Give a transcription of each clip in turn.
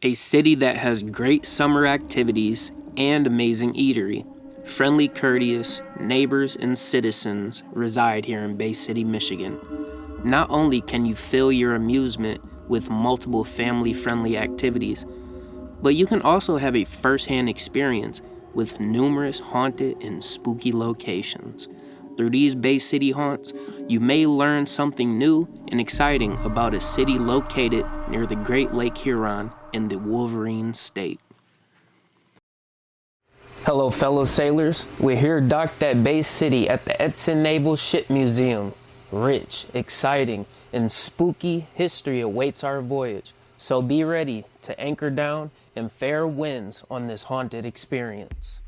A city that has great summer activities and amazing eatery. Friendly, courteous neighbors and citizens reside here in Bay City, Michigan. Not only can you fill your amusement with multiple family-friendly activities, but you can also have a first-hand experience with numerous haunted and spooky locations. Through these Bay City haunts, you may learn something new and exciting about a city located near the Great Lake Huron in the Wolverine State. Hello, fellow sailors. We're here docked at Bay City at the Edson Naval Ship Museum. Rich, exciting, and spooky history awaits our voyage, so be ready to anchor down in fair winds on this haunted experience.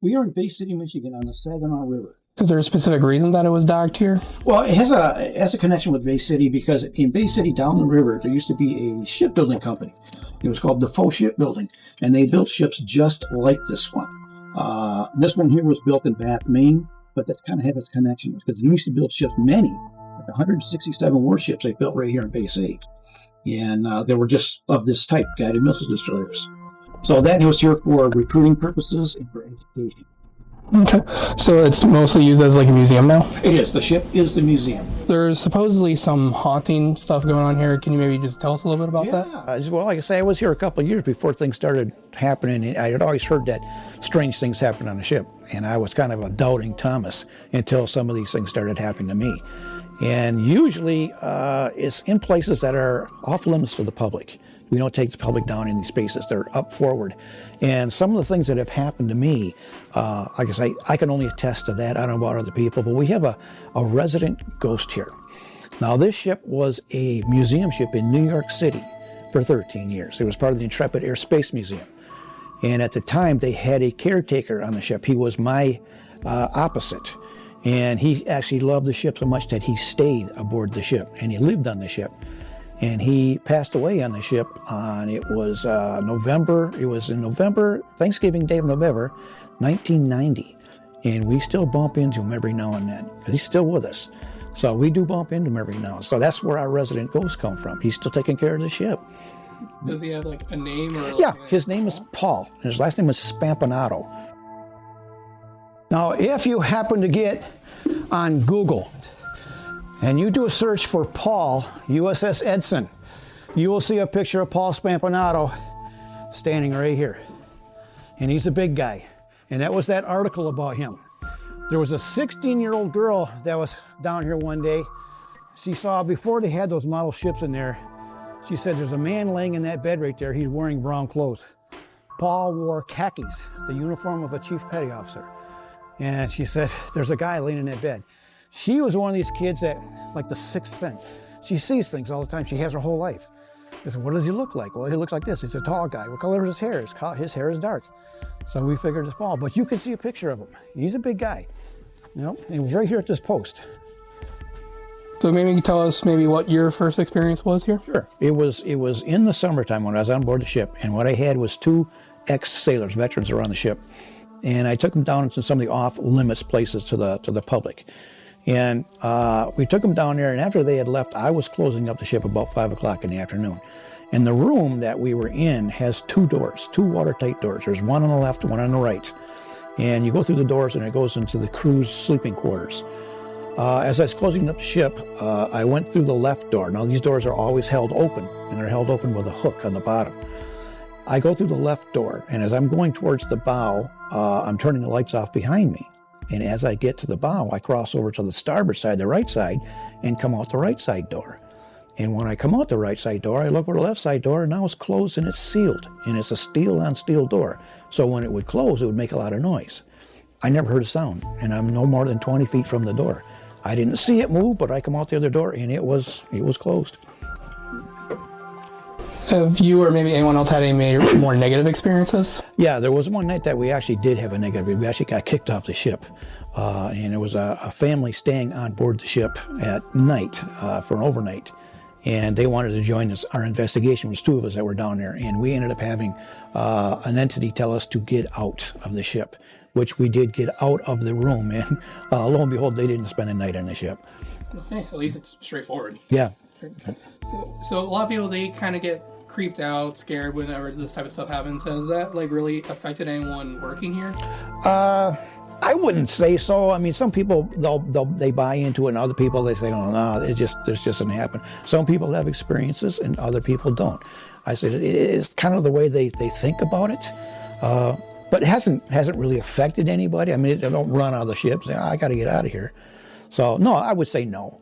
We are in Bay City, Michigan on the Saginaw River. Is there a specific reason that it was docked here? Well, it has a connection with Bay City because in Bay City down the river, there used to be a shipbuilding company. It was called Defoe Shipbuilding, and they built ships just like this one. This one here was built in Bath, Maine, but that's kind of had its connection because they used to build ships, many, like 167 warships they built right here in Bay City. And they were just of this type, guided missile destroyers. So that was here for recruiting purposes and for education. Okay, so it's mostly used as like a museum now? It is. The ship is the museum. There's supposedly some haunting stuff going on here. Can you maybe just tell us a little bit about that? Well, like I say, I was here a couple of years before things started happening. I had always heard that strange things happen on the ship, and I was kind of a doubting Thomas until some of these things started happening to me. And usually it's in places that are off limits to the public. We don't take the public down in these spaces. They're up forward. And some of the things that have happened to me, I guess I can only attest to that. I don't know about other people, but we have a resident ghost here. Now, this ship was a museum ship in New York City for 13 years. It was part of the Intrepid Air Space Museum. And at the time, they had a caretaker on the ship. He was my opposite. And he actually loved the ship so much that he stayed aboard the ship, and he lived on the ship. And he passed away on the ship on, it was in November, Thanksgiving Day of November, 1990. And we still bump into him every now and then, because he's still with us. So we do bump into him every now and then. So that's where our resident ghosts come from. He's still taking care of the ship. Does he have like a name? Or Yeah, his name is Paul, and his last name is Spampanato. Now, if you happen to get on Google, and you do a search for Paul, USS Edson, you will see a picture of Paul Spampanato standing right here. And he's a big guy. And that was that article about him. There was a 16-year-old girl that was down here one day. She saw, before they had those model ships in there, she said, there's a man laying in that bed right there. He's wearing brown clothes. Paul wore khakis, the uniform of a chief petty officer. And she said, there's a guy laying in that bed. She was one of these kids that, like the sixth sense. She sees things all the time. She has her whole life. I said, what does he look like? Well, he looks like this. He's a tall guy. What color is his hair? His hair is dark. So we figured it's Paul. But you can see a picture of him. He's a big guy. You know, and he was right here at this post. So maybe you can tell us maybe what your first experience was here? Sure. It was in the summertime when I was on board the ship, and what I had was two ex-sailors, veterans, who were on the ship. And I took them down into some of the off-limits places to the public. And we took them down there, and after they had left, I was closing up the ship about 5 o'clock in the afternoon. And the room that we were in has two doors, two watertight doors. There's one on the left, one on the right. And you go through the doors, and it goes into the crew's sleeping quarters. As I was closing up the ship, I went through the left door. Now, these doors are always held open, and they're held open with a hook on the bottom. I go through the left door, and as I'm going towards the bow, I'm turning the lights off behind me. And as I get to the bow, I cross over to the starboard side, the right side, and come out the right side door. And when I come out the right side door, I look over the left side door, and now it's closed and it's sealed. And it's a steel-on-steel door. So when it would close, it would make a lot of noise. I never heard a sound, and I'm no more than 20 feet from the door. I didn't see it move, but I come out the other door, and it was closed. Have you or maybe anyone else had any more negative experiences? Yeah, there was one night that we actually did have a negative. We actually got kicked off the ship. And it was a family staying on board the ship at night for an overnight. And they wanted to join us. Our investigation was two of us that were down there. And we ended up having an entity tell us to get out of the ship, which we did get out of the room. And lo and behold, they didn't spend the night on the ship. Hey, at least it's straightforward. Yeah. So a lot of people, they kind of get creeped out, scared whenever this type of stuff happens. Has that like really affected anyone working here? I wouldn't say so. I mean, some people they buy into it, and other people they say, "Oh no, this just doesn't happen." Some people have experiences, and other people don't. I said it's kind of the way they think about it, but it hasn't really affected anybody. I mean, they don't run out of the ship. Say, I got to get out of here. So no, I would say no.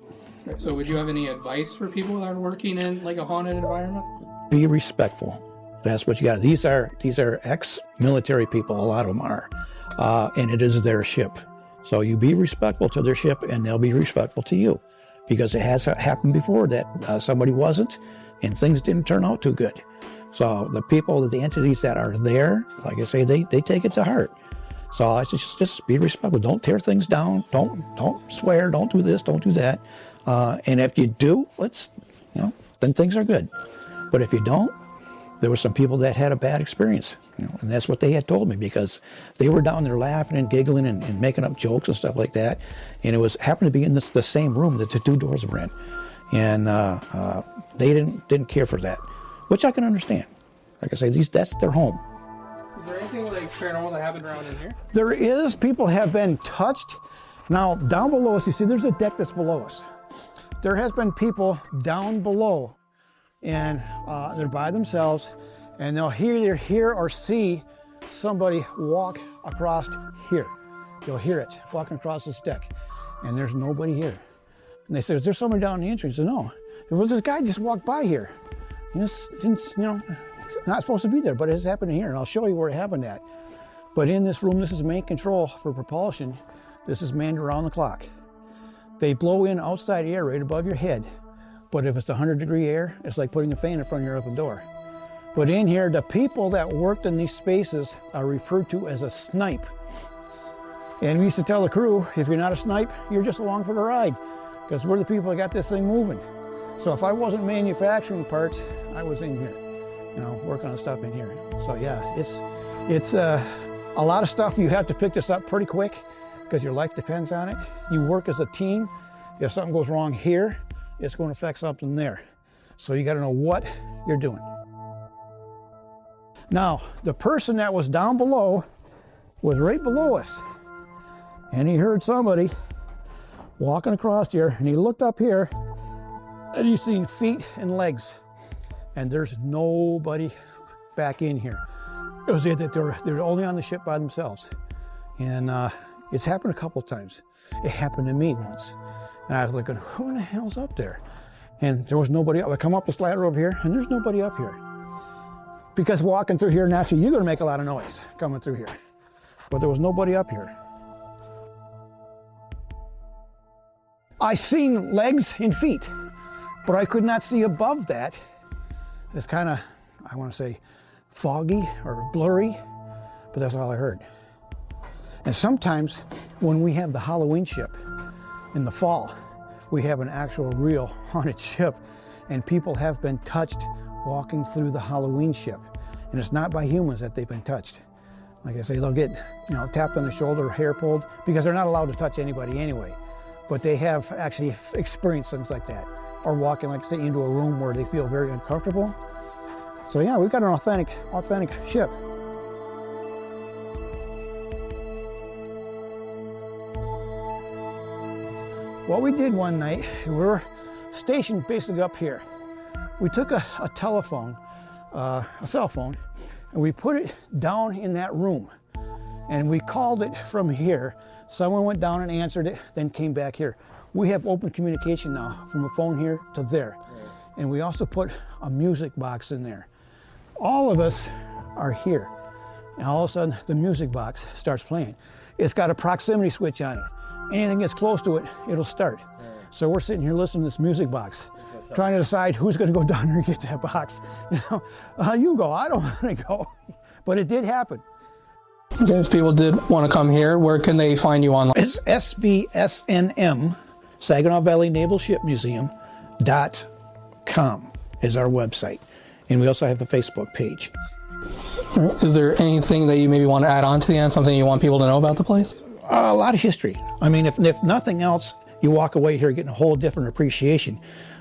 So would you have any advice for people that are working in like a haunted environment? Be respectful. That's what you got. These are ex-military people. A lot of them are, and it is their ship. So you be respectful to their ship, and they'll be respectful to you, because it has happened before that somebody wasn't, and things didn't turn out too good. So the people, the entities that are there, like I say, they take it to heart. So I just be respectful. Don't tear things down. Don't swear. Don't do this. Don't do that. And if you do, then things are good. But if you don't, there were some people that had a bad experience, and that's what they had told me, because they were down there laughing and giggling and making up jokes and stuff like that, and it happened to be in the same room that the two doors were in, and they didn't care for that, which I can understand. Like I say, that's their home. Is there anything like paranormal that happened around in here? There is. People have been touched. Now down below us, you see, there's a deck that's below us. There has been people down below, and they're by themselves, and they'll either hear or see somebody walk across here. You'll hear it walking across this deck, and there's nobody here. And they say, "Is there somebody down in the entrance?" I said, "No. Well, this guy just walked by here. And this didn't, not supposed to be there, but it's happening here, and I'll show you where it happened at." But in this room, this is main control for propulsion. This is manned around the clock. They blow in outside air right above your head. But if it's 100-degree air, it's like putting a fan in front of your open door. But in here, the people that worked in these spaces are referred to as a snipe. And we used to tell the crew, if you're not a snipe, you're just along for the ride, because we're the people that got this thing moving. So if I wasn't manufacturing parts, I was in here, working on stuff in here. So yeah, it's a lot of stuff. You have to pick this up pretty quick, because your life depends on it. You work as a team. If something goes wrong here, it's going to affect something there. So you got to know what you're doing. Now, the person that was down below was right below us, and he heard somebody walking across here, and he looked up here, and he's seen feet and legs, and there's nobody back in here. It was that they're only on the ship by themselves, and it's happened a couple times. It happened to me once, and I was looking, who in the hell's up there? And there was nobody up. I come up this ladder over here, and there's nobody up here. Because walking through here, naturally, you're going to make a lot of noise coming through here. But there was nobody up here. I seen legs and feet, but I could not see above that. It's kind of, I want to say, foggy or blurry, but that's all I heard. And sometimes when we have the Halloween ship in the fall, we have an actual real haunted ship, and people have been touched walking through the Halloween ship. And it's not by humans that they've been touched. Like I say, they'll get tapped on the shoulder, hair pulled, because they're not allowed to touch anybody anyway. But they have actually experienced things like that. Or walking, like I say, into a room where they feel very uncomfortable. So yeah, we've got an authentic ship. What we did one night, we were stationed basically up here. We took a telephone, a cell phone, and we put it down in that room. And we called it from here. Someone went down and answered it, then came back here. We have open communication now from the phone here to there. And we also put a music box in there. All of us are here. And all of a sudden, the music box starts playing. It's got a proximity switch on it. Anything gets close to it, it'll start. So we're sitting here listening to this music box, trying to decide who's going to go down there and get that box. You go, I don't want to go. But it did happen. Okay, if people did want to come here, where can they find you online? It's SVSNM, Saginaw Valley Naval Ship Museum.com is our website. And we also have a Facebook page. Is there anything that you maybe want to add on to the end, something you want people to know about the place? A lot of history. I mean, if nothing else, you walk away here getting a whole different appreciation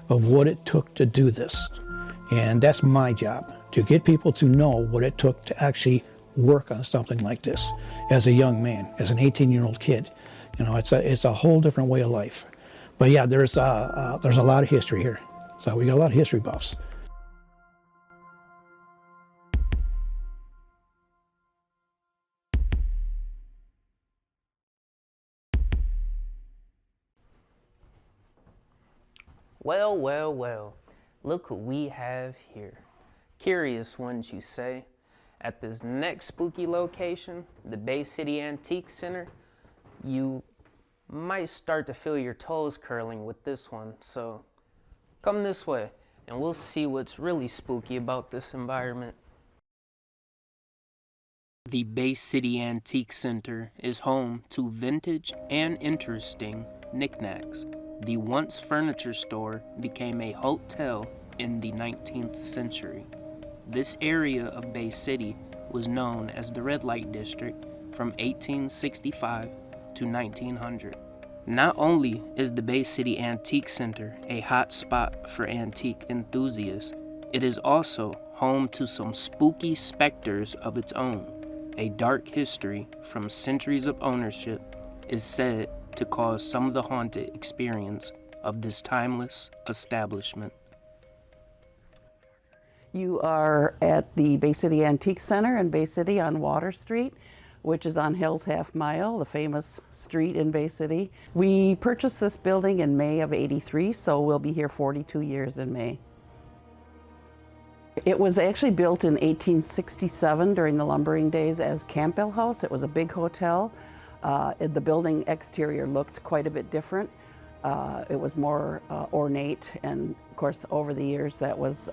of what it took to do this. And that's my job, to get people to know what it took to actually work on something like this as a young man, as an 18-year-old kid. You know, it's a whole different way of life. But yeah, there's a lot of history here. So we got a lot of history buffs. Well, well, well, look what we have here. Curious, wouldn't you say? At this next spooky location, the Bay City Antique Center, you might start to feel your toes curling with this one. So come this way and we'll see what's really spooky about this environment. The Bay City Antique Center is home to vintage and interesting knickknacks. The once furniture store became a hotel in the 19th century. This area of Bay City was known as the Red Light District from 1865 to 1900. Not only is the Bay City Antique Center a hot spot for antique enthusiasts, it is also home to some spooky specters of its own. A dark history from centuries of ownership is said to cause some of the haunted experience of this timeless establishment. You are at the Bay City Antique Center in Bay City on Water Street, which is on Hill's Half Mile, the famous street in Bay City. We purchased this building in May of '83, so we'll be here 42 years in May. It was actually built in 1867 during the lumbering days as Campbell House. It was a big hotel. The building exterior looked quite a bit different. It was more ornate, and of course over the years that was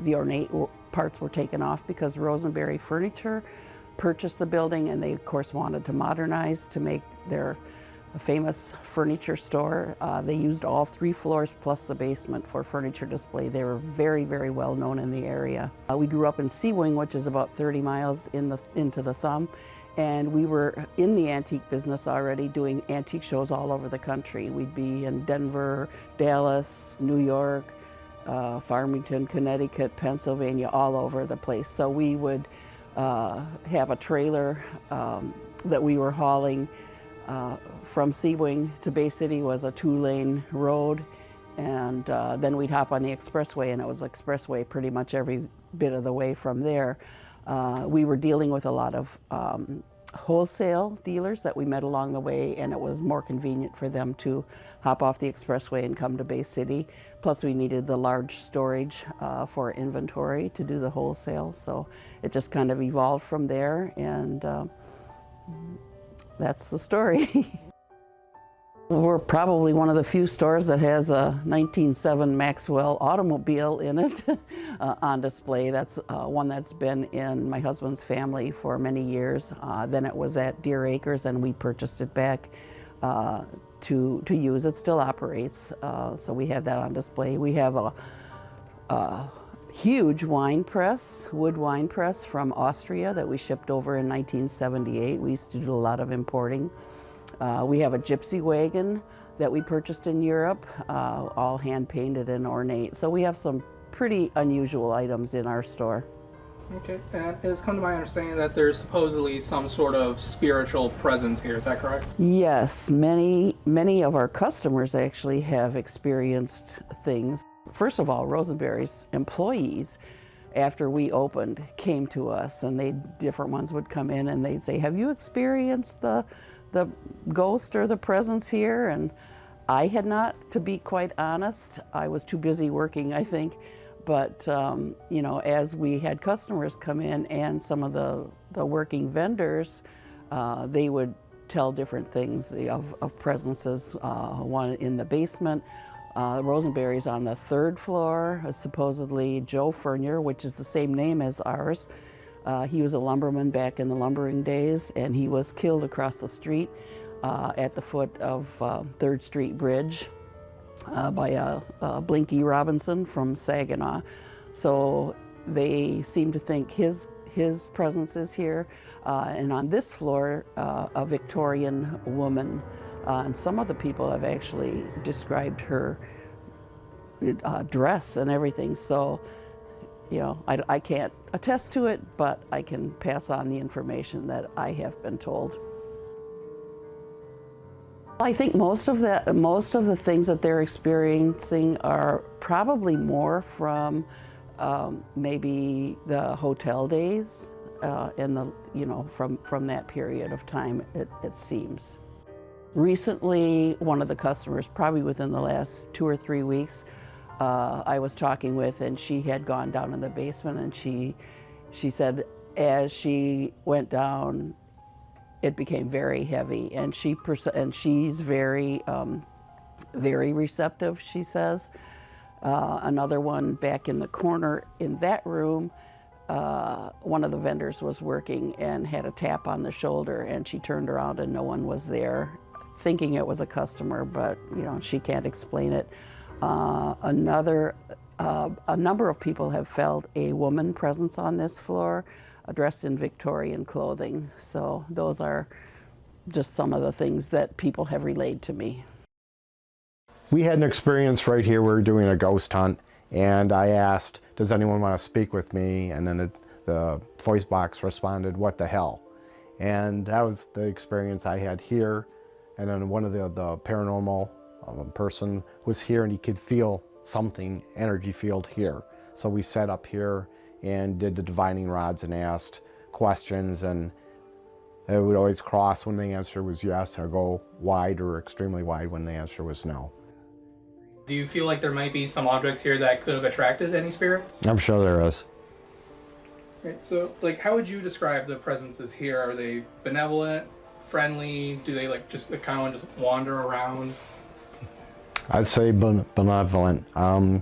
the ornate parts were taken off because Rosenberry Furniture purchased the building, and they of course wanted to modernize to make their famous furniture store. They used all 3 floors plus the basement for furniture display. They were very, very well known in the area. We grew up in Seawing, which is about 30 miles into the Thumb, and we were in the antique business already, doing antique shows all over the country. We'd be in Denver, Dallas, New York, Farmington, Connecticut, Pennsylvania, all over the place. So we would have a trailer that we were hauling from Seawing to Bay City. Was a 2-lane road, and then we'd hop on the expressway, and it was expressway pretty much every bit of the way from there. We were dealing with a lot of wholesale dealers that we met along the way, and it was more convenient for them to hop off the expressway and come to Bay City. Plus we needed the large storage for inventory to do the wholesale, so it just kind of evolved from there, and that's the story. We're probably one of the few stores that has a 1907 Maxwell automobile in it on display. That's one that's been in my husband's family for many years. Then it was at Deer Acres, and we purchased it back to use. It still operates, so we have that on display. We have a huge wine press, wood wine press from Austria that we shipped over in 1978. We used to do a lot of importing. We have a gypsy wagon that we purchased in Europe, all hand painted and ornate. So we have some pretty unusual items in our store. Okay, and it's come to my understanding that there's supposedly some sort of spiritual presence here, is that correct? Yes, many of our customers actually have experienced things. First of all, Rosenberry's employees, after we opened, came to us, and different ones would come in and they'd say, "Have you experienced the ghost or the presence here?" And I had not, to be quite honest. I was too busy working, I think. But you know, as we had customers come in and some of the working vendors, they would tell different things of presences. One in the basement, Rosenberry's on the 3rd floor, supposedly Joe Fernier, which is the same name as ours. He was a lumberman back in the lumbering days, and he was killed across the street at the foot of 3rd Street Bridge by Blinky Robinson from Saginaw. So they seem to think his presence is here. And on this floor, a Victorian woman. And some of the people have actually described her dress and everything. So, you know, I can't attest to it, but I can pass on the information that I have been told. I think most of the things that they're experiencing are probably more from maybe the hotel days and the, you know, from that period of time, it seems. Recently, one of the customers, probably within the last 2 or 3 weeks, I was talking with, and she had gone down in the basement, and she said as she went down, it became very heavy, and she's very very receptive, she says. Another one back in the corner in that room, one of the vendors was working and had a tap on the shoulder, and she turned around and no one was there, thinking it was a customer, but you know, she can't explain it. A number of people have felt a woman presence on this floor, dressed in Victorian clothing. So those are just some of the things that people have relayed to me. We had an experience right here. We were doing a ghost hunt, and I asked, does anyone want to speak with me? And then the voice box responded, what the hell? And that was the experience I had here. And then one of the paranormal person was here, and he could feel something, energy field here. So we set up here and did the divining rods and asked questions, and it would always cross when the answer was yes, or go wide or extremely wide when the answer was no. Do you feel like there might be some objects here that could have attracted any spirits? I'm sure there is. Right, so like, how would you describe the presences here? Are they benevolent, friendly? Do they like just kind of just wander around? I'd say benevolent.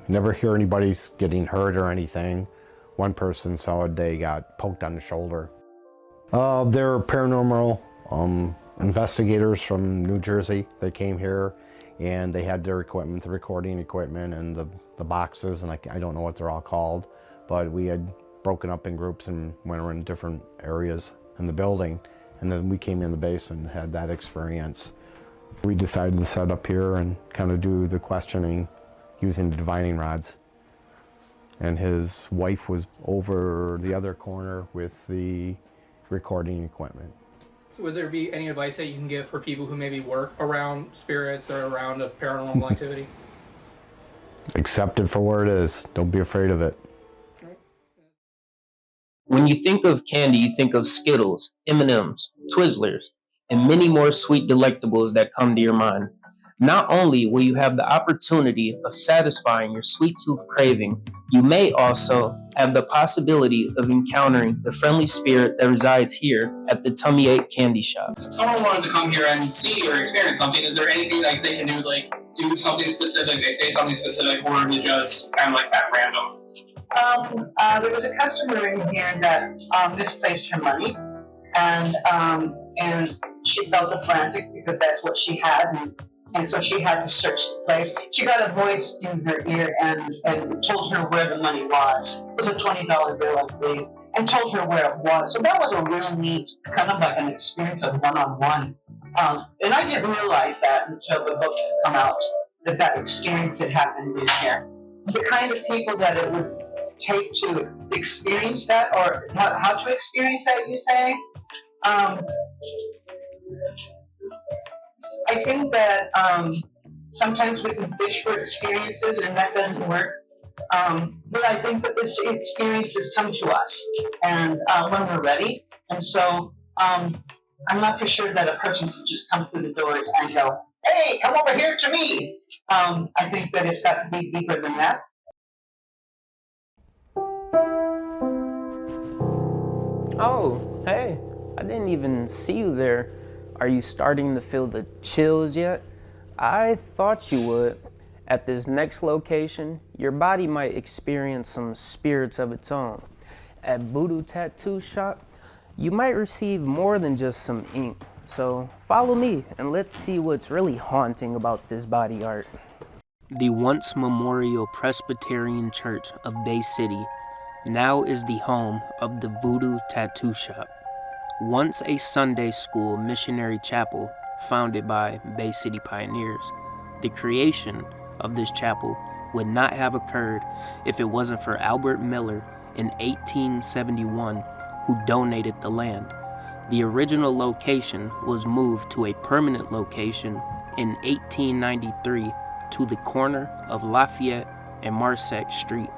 Never hear anybody getting hurt or anything. One person said they got poked on the shoulder. They're paranormal investigators from New Jersey. They came here and they had their equipment, the recording equipment and the boxes, and I don't know what they're all called, but we had broken up in groups and went around different areas in the building, and then we came in the basement and had that experience. We decided to set up here and kind of do the questioning using the divining rods. And his wife was over the other corner with the recording equipment. Would there be any advice that you can give for people who maybe work around spirits or around a paranormal activity? Accept it for what it is. Don't be afraid of it. When you think of candy, you think of Skittles, M&Ms, Twizzlers, and many more sweet delectables that come to your mind. Not only will you have the opportunity of satisfying your sweet tooth craving, you may also have the possibility of encountering the friendly spirit that resides here at the Tummy Ache Candy Shop. If someone wanted to come here and see or experience something, is there anything like they can do, like do something specific, they say something specific, or is it just kind of like that random? There was a customer in here that misplaced her money, and she felt frantic because that's what she had, and so she had to search the place. She got a voice in her ear and told her where the money was. It was a $20 bill, I believe, and told her where it was. So that was a real neat, kind of like an experience of one-on-one. And I didn't realize that until the book had come out, that experience had happened in here. The kind of people that it would take to experience that, or how to experience that, you say? I think that sometimes we can fish for experiences and that doesn't work. But I think that this experiences come to us and when we're ready. And so I'm not for sure that a person can just come through the doors and go, hey, come over here to me. I think that it's got to be deeper than that. Oh, hey, I didn't even see you there. Are you starting to feel the chills yet? I thought you would. At this next location, your body might experience some spirits of its own. At Voodoo Tattoo Shop, you might receive more than just some ink. So follow me and let's see what's really haunting about this body art. The once Memorial Presbyterian Church of Bay City now is the home of the Voodoo Tattoo Shop. Once a Sunday school missionary chapel founded by Bay City pioneers, the creation of this chapel would not have occurred if it wasn't for Albert Miller in 1871, who donated the land. The original location was moved to a permanent location in 1893 to the corner of Lafayette and Marsac Street.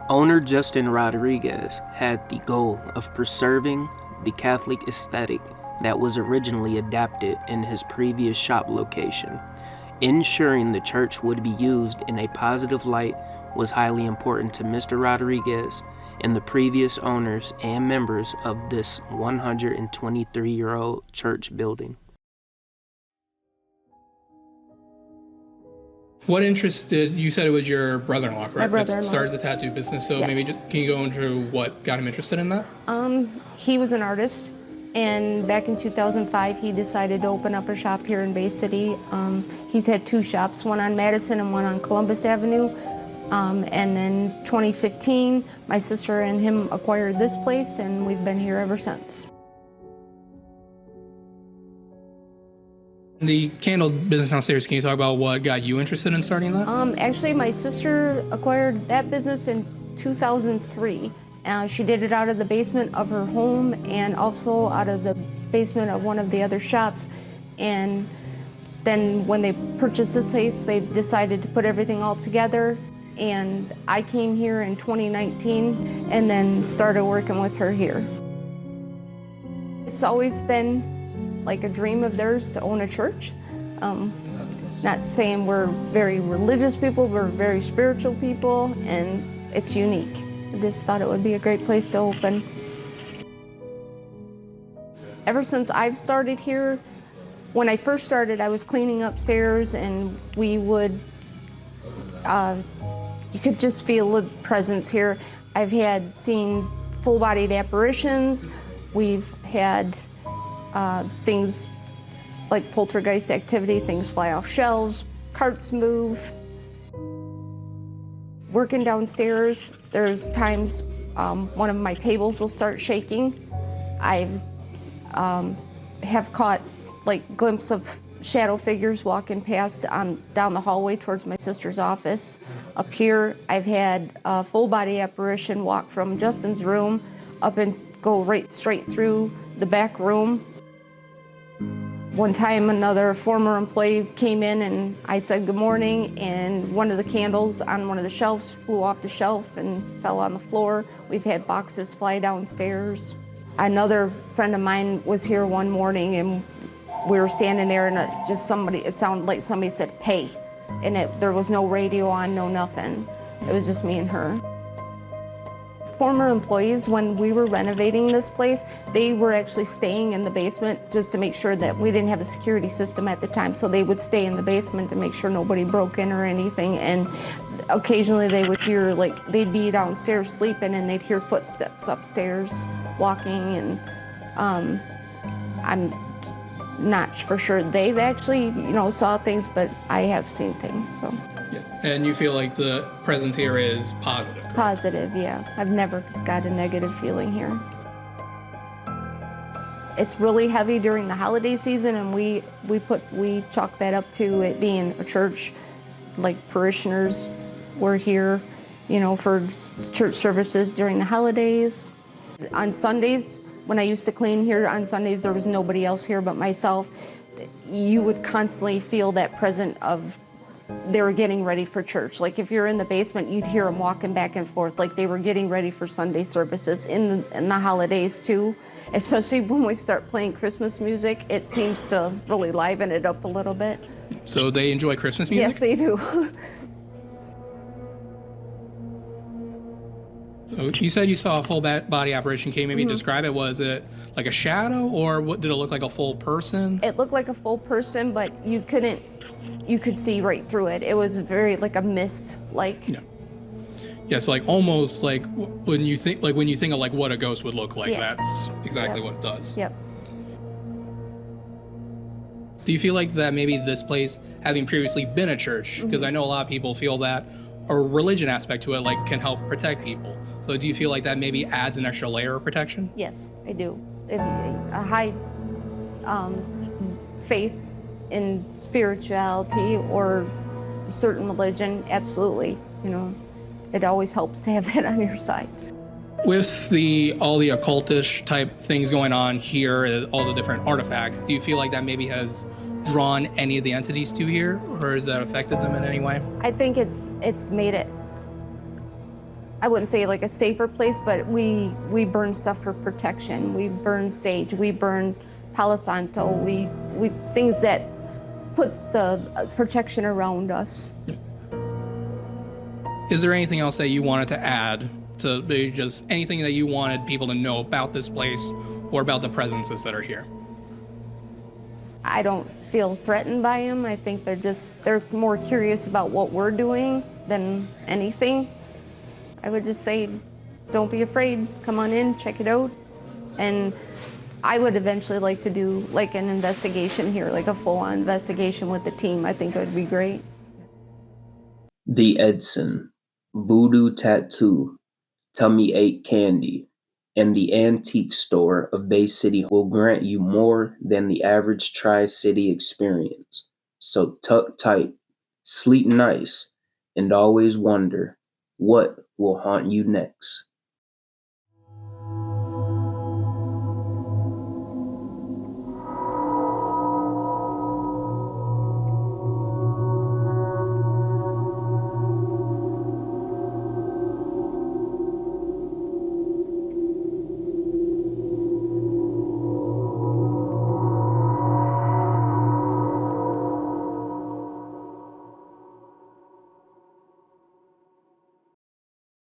Owner Justin Rodriguez had the goal of preserving the Catholic aesthetic that was originally adapted in his previous shop location. Ensuring the church would be used in a positive light was highly important to Mr. Rodriguez and the previous owners and members of this 123-year-old church building. What interested you? Said it was your brother-in-law, correct? My brother-in-law. That started the tattoo business. So Yes. maybe can you go into what got him interested in that? He was an artist, and back in 2005, he decided to open up a shop here in Bay City. He's had 2 shops, one on Madison and one on Columbus Avenue. And then 2015, my sister and him acquired this place, and we've been here ever since. The candle business downstairs, can you talk about what got you interested in starting that? Actually, my sister acquired that business in 2003. She did it out of the basement of her home and also out of the basement of one of the other shops. And then when they purchased this place, they decided to put everything all together. And I came here in 2019 and then started working with her here. It's always been like a dream of theirs to own a church. Not saying we're very religious people, we're very spiritual people, and it's unique. I just thought it would be a great place to open. Ever since I've started here, when I first started, I was cleaning upstairs, and we would, you could just feel the presence here. I've seen full-bodied apparitions. We've had things like poltergeist activity, things fly off shelves, carts move. Working downstairs, there's times one of my tables will start shaking. I've have caught like glimpse of shadow figures walking past down the hallway towards my sister's office. Up here, I've had a full body apparition walk from Justin's room up and go right straight through the back room. One time, another former employee came in and I said good morning, and one of the candles on one of the shelves flew off the shelf and fell on the floor. We've had boxes fly downstairs. Another friend of mine was here one morning and we were standing there, and it's just it sounded like somebody said, "Hey," and there was no radio on, no nothing. It was just me and her. Former employees, when we were renovating this place, they were actually staying in the basement just to make sure that we didn't have a security system at the time, so they would stay in the basement to make sure nobody broke in or anything. And occasionally they would hear, like, they'd be downstairs sleeping and they'd hear footsteps upstairs walking, and I'm not for sure they've actually, saw things, but I have seen things, so. Yeah. And you feel like the presence here is positive, correct? Positive, yeah. I've never got a negative feeling here. It's really heavy during the holiday season, and we chalk that up to it being a church. Like, parishioners were here, for church services during the holidays. On Sundays, when I used to clean here on Sundays, there was nobody else here but myself. You would constantly feel that presence of they were getting ready for church. Like, if you're in the basement, you'd hear them walking back and forth, like they were getting ready for Sunday services. In the holidays too, especially when we start playing Christmas music, it seems to really liven it up a little bit. So they enjoy Christmas music? Yes, they do. So you said you saw a full body apparition. Can you maybe describe it? Was it like a shadow, or did it look like a full person? It looked like a full person, but you could see right through it. It was very like a mist, like. Yeah. Yes, like almost like when you think of like what a ghost would look like. Yeah. That's exactly what it does. Yep. Do you feel like that maybe this place, having previously been a church, because I know a lot of people feel that a religion aspect to it, like, can help protect people. So do you feel like that maybe adds an extra layer of protection? Yes, I do. A high faith in spirituality or a certain religion, absolutely, it always helps to have that on your side. With all the occultish type things going on here, all the different artifacts, do you feel like that maybe has drawn any of the entities to here, or has that affected them in any way? I think it's made it, I wouldn't say like a safer place, but we burn stuff for protection. We burn sage, we burn Palo Santo, we things that put the protection around us. Is there anything else that you wanted to add to maybe just anything that you wanted people to know about this place or about the presences that are here? I don't feel threatened by them. I think they're more curious about what we're doing than anything. I would just say, don't be afraid. Come on in, check it out. And I would eventually like to do like an investigation here, like a full-on investigation with the team. I think it would be great. The Edson, Voodoo Tattoo, Tummy Ache Candy, and the Antique Store of Bay City will grant you more than the average Tri-City experience. So tuck tight, sleep nice, and always wonder what will haunt you next.